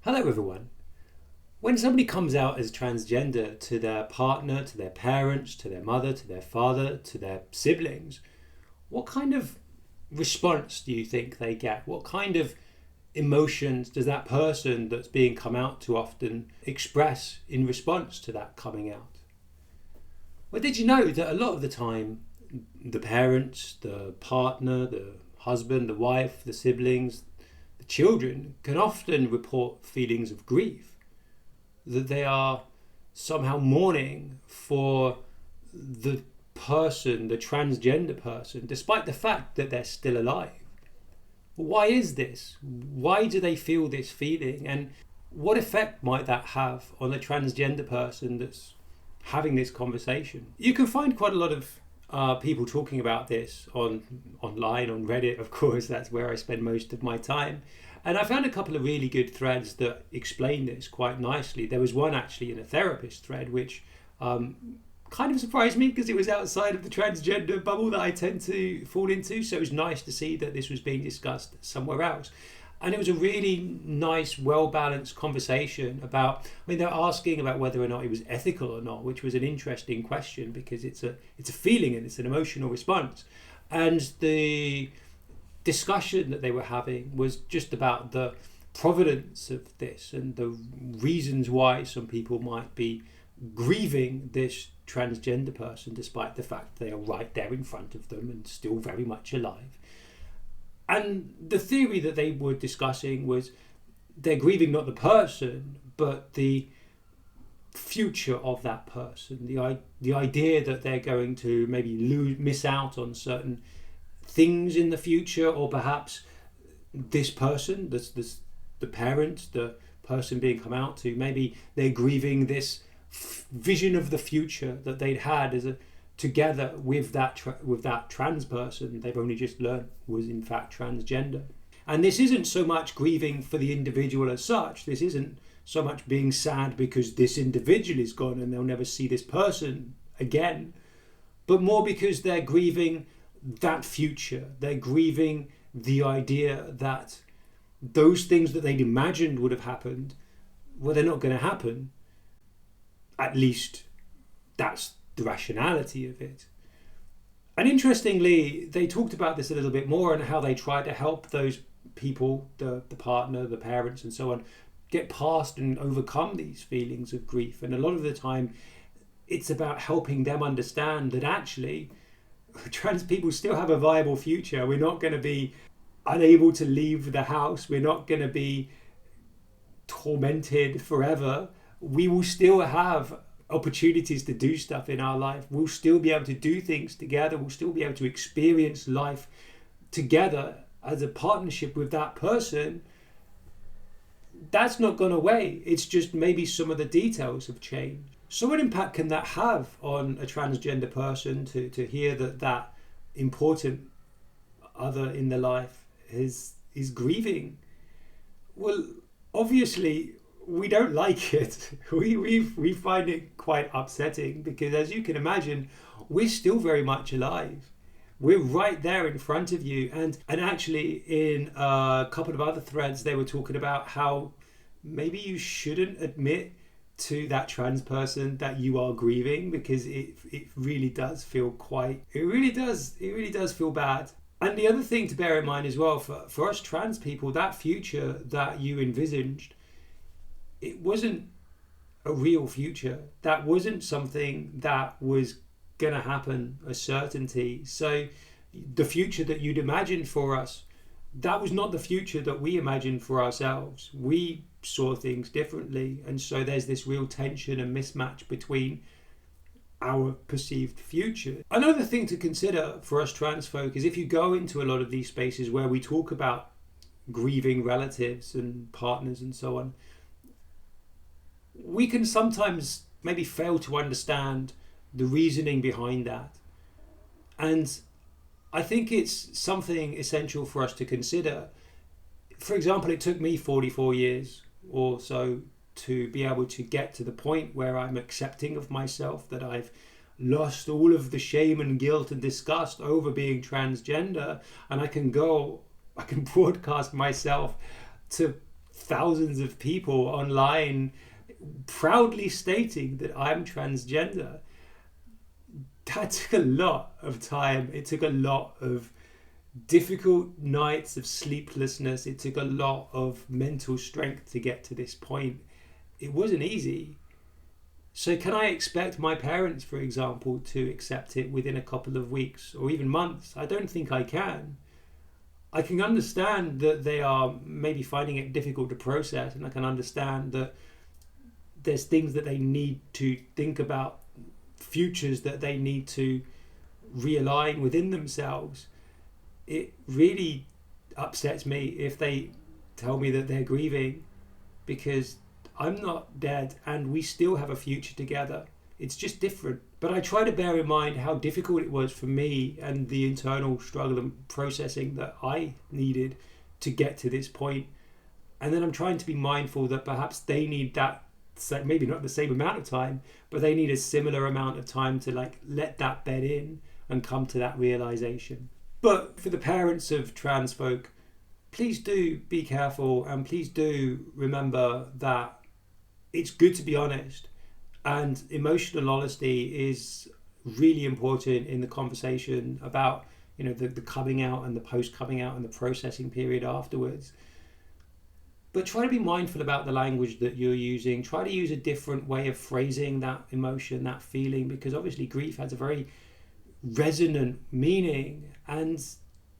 Hello everyone. When somebody comes out as transgender to their partner, to their parents, to their mother, to their father, to their siblings, what kind of response do you think they get? What kind of emotions does that person that's being come out to often express in response to that coming out? Well, did you know that a lot of the time the parents, the partner, the husband, the wife, the siblings, the children can often report feelings of grief, that they are somehow mourning for the person, the transgender person, despite the fact that they're still alive. Why is this? Why do they feel this feeling? And what effect might that have on a transgender person that's having this conversation? You can find quite a lot of people talking about this online, on Reddit, of course. That's where I spend most of my time. And I found a couple of really good threads that explain this quite nicely. There was one actually in a therapist thread, which kind of surprised me because it was outside of the transgender bubble that I tend to fall into. So it was nice to see that this was being discussed somewhere else. And it was a really nice, well-balanced conversation about, they're asking about whether or not it was ethical or not, which was an interesting question because it's a feeling and it's an emotional response. And the discussion that they were having was just about the providence of this and the reasons why some people might be grieving this transgender person despite the fact they are right there in front of them and still very much alive. And the theory that they were discussing was they're grieving not the person, but the future of that person, the idea that they're going to maybe miss out on certain things in the future, or perhaps this person, the parent, the person being come out to, maybe they're grieving this vision of the future that they'd had as a together with that trans person they've only just learned was in fact transgender. And this isn't so much grieving for the individual as such. This isn't so much being sad because this individual is gone and they'll never see this person again, but more because they're grieving that future. They're grieving the idea that those things that they'd imagined would have happened, well, they're not going to happen. At least that's the rationality of it. And interestingly, they talked about this a little bit more and how they try to help those people, the partner, the parents and so on, get past and overcome these feelings of grief. And a lot of the time it's about helping them understand that actually trans people still have a viable future. We're not going to be unable to leave the house. We're not going to be tormented forever. We will still have opportunities to do stuff in our life. We'll still be able to do things together. We'll still be able to experience life together as a partnership with that person. That's not gone away. It's just maybe some of the details have changed. So what impact can that have on a transgender person to hear that important other in their life is grieving? Well, obviously we don't like it. We find it quite upsetting because, as you can imagine, we're still very much alive. We're right there in front of you. And actually in a couple of other threads, they were talking about how maybe you shouldn't admit to that trans person that you are grieving, because it really does feel it really does feel bad. And the other thing to bear in mind as well, for us trans people, that future that you envisaged, it wasn't a real future. That wasn't something that was going to happen, a certainty. So the future that you'd imagined for us, that was not the future that we imagined for ourselves. We saw things differently. And so there's this real tension and mismatch between our perceived future. Another thing to consider for us trans folk is if you go into a lot of these spaces where we talk about grieving relatives and partners and so on, we can sometimes maybe fail to understand the reasoning behind that. And I think it's something essential for us to consider. For example, it took me 44 years or so to be able to get to the point where I'm accepting of myself, that I've lost all of the shame and guilt and disgust over being transgender, and I can broadcast myself to thousands of people online proudly stating that I'm transgender. That took a lot of time. It took a lot of difficult nights of sleeplessness. It took a lot of mental strength to get to this point. It wasn't easy. So can I expect my parents, for example, to accept it within a couple of weeks or even months? I don't think I can. I can understand that they are maybe finding it difficult to process, and I can understand that there's things that they need to think about, futures that they need to realign within themselves. It really upsets me if they tell me that they're grieving, because I'm not dead and we still have a future together. It's just different. But I try to bear in mind how difficult it was for me and the internal struggle and processing that I needed to get to this point. And then I'm trying to be mindful that perhaps they need that, maybe not the same amount of time, but they need a similar amount of time to like let that bed in and come to that realization. But for the parents of trans folk, please do be careful, and please do remember that it's good to be honest, and emotional honesty is really important in the conversation about, the coming out and the post coming out and the processing period afterwards. But try to be mindful about the language that you're using. Try to use a different way of phrasing that emotion, that feeling, because obviously grief has a very resonant meaning, and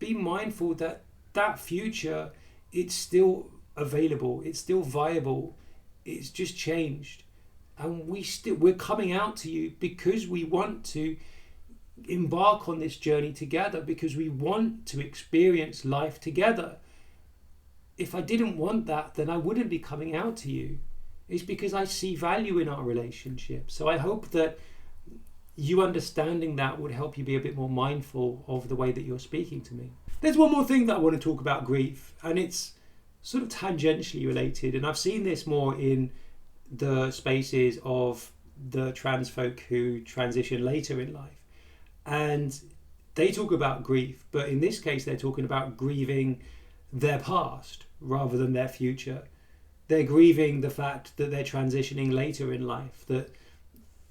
be mindful that that future, it's still available, it's still viable, it's just changed, and we're coming out to you because we want to embark on this journey together, because we want to experience life together. If I didn't want that, then I wouldn't be coming out to you. It's because I see value in our relationship. So I hope that you understanding that would help you be a bit more mindful of the way that you're speaking to me. There's one more thing that I want to talk about grief, and it's sort of tangentially related, and I've seen this more in the spaces of the trans folk who transition later in life, and they talk about grief, but in this case they're talking about grieving their past rather than their future. They're grieving the fact that they're transitioning later in life, that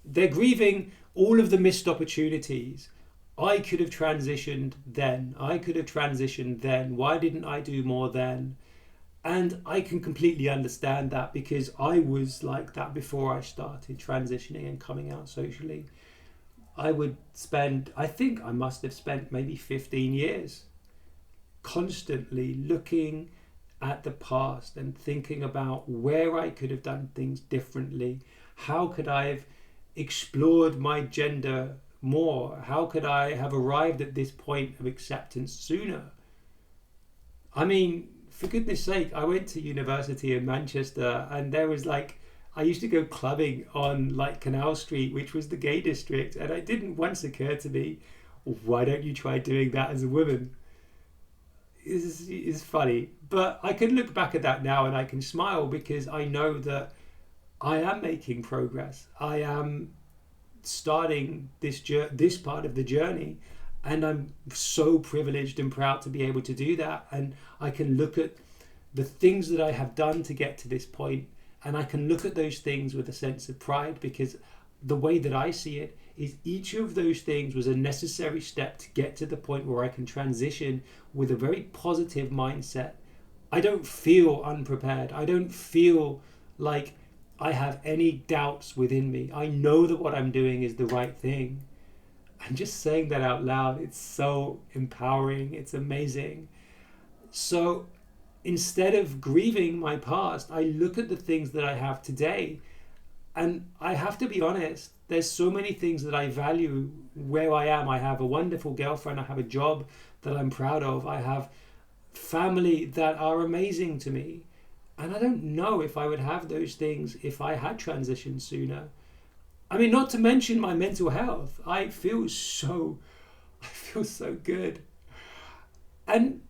they're grieving all of the missed opportunities. I could have transitioned then. I could have transitioned then. Why didn't I do more then? And I can completely understand that, because I was like that before I started transitioning and coming out socially. I think I must have spent maybe 15 years constantly looking at the past and thinking about where I could have done things differently. How could I have explored my gender more? How could I have arrived at this point of acceptance sooner? I mean, for goodness sake, I went to university in Manchester, and there was I used to go clubbing on Canal Street, which was the gay district, and it didn't once occur to me, why don't you try doing that as a woman? It's funny, but I can look back at that now and I can smile, because I know that I am making progress. I am starting this part of the journey, and I'm so privileged and proud to be able to do that. And I can look at the things that I have done to get to this point, and I can look at those things with a sense of pride, because the way that I see it is each of those things was a necessary step to get to the point where I can transition with a very positive mindset. I don't feel unprepared. I don't feel like I have any doubts within me. I know that what I'm doing is the right thing. And just saying that out loud, it's so empowering. It's amazing. So instead of grieving my past, I look at the things that I have today. And I have to be honest, there's so many things that I value where I am. I have a wonderful girlfriend. I have a job that I'm proud of. I have family that are amazing to me. And I don't know if I would have those things if I had transitioned sooner. I mean, not to mention my mental health. I feel so good. And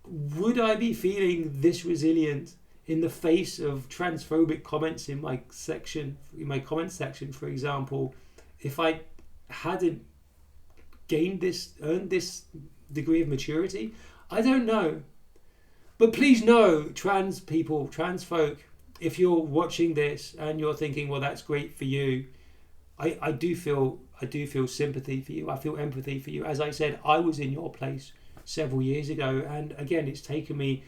would I be feeling this resilient in the face of transphobic comments in my comment section, for example, if I hadn't earned this degree of maturity? I don't know. But please know, trans people, trans folk, if you're watching this and you're thinking, well, that's great for you, I do feel sympathy for you. I feel empathy for you. As I said, I was in your place several years ago, and again, it's taken me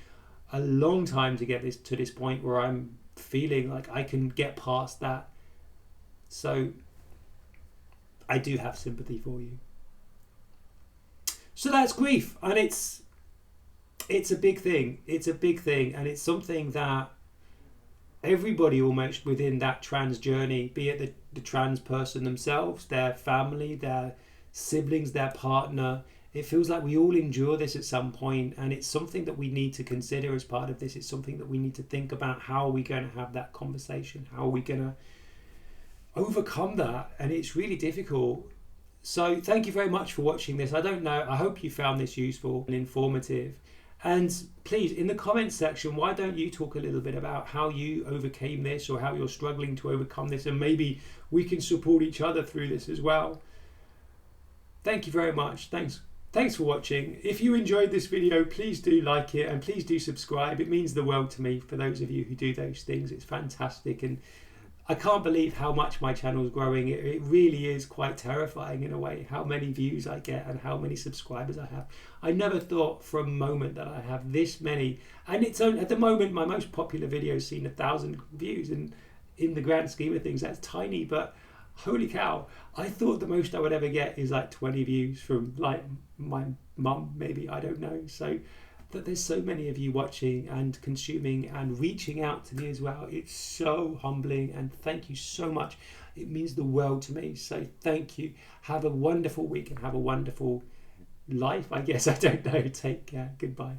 a long time to get to this point where I'm feeling like I can get past that. So I do have sympathy for you. So that's grief, and it's a big thing. It's a big thing, and it's something that everybody almost within that trans journey, be it the trans person themselves, their family, their siblings, their partner, it feels like we all endure this at some point, and it's something that we need to consider as part of this. It's something that we need to think about. How are we going to have that conversation? How are we going to overcome that? And it's really difficult. So thank you very much for watching this. I don't know, I hope you found this useful and informative. And please, in the comments section, why don't you talk a little bit about how you overcame this, or how you're struggling to overcome this, and maybe we can support each other through this as well. Thank you very much. Thanks for watching. If you enjoyed this video, please do like it, and please do subscribe. It means the world to me for those of you who do those things. It's fantastic, and I can't believe how much my channel is growing. It really is quite terrifying in a way, how many views I get and how many subscribers I have. I never thought for a moment that I have this many. And it's only, at the moment, my most popular video has seen 1,000 views. And in the grand scheme of things, that's tiny. But holy cow, I thought the most I would ever get is like 20 views from like my mum, maybe, I don't know. So that there's so many of you watching and consuming and reaching out to me as well. It's so humbling, and thank you so much. It means the world to me. So thank you. Have a wonderful week and have a wonderful life, I guess. I don't know. Take care. Goodbye.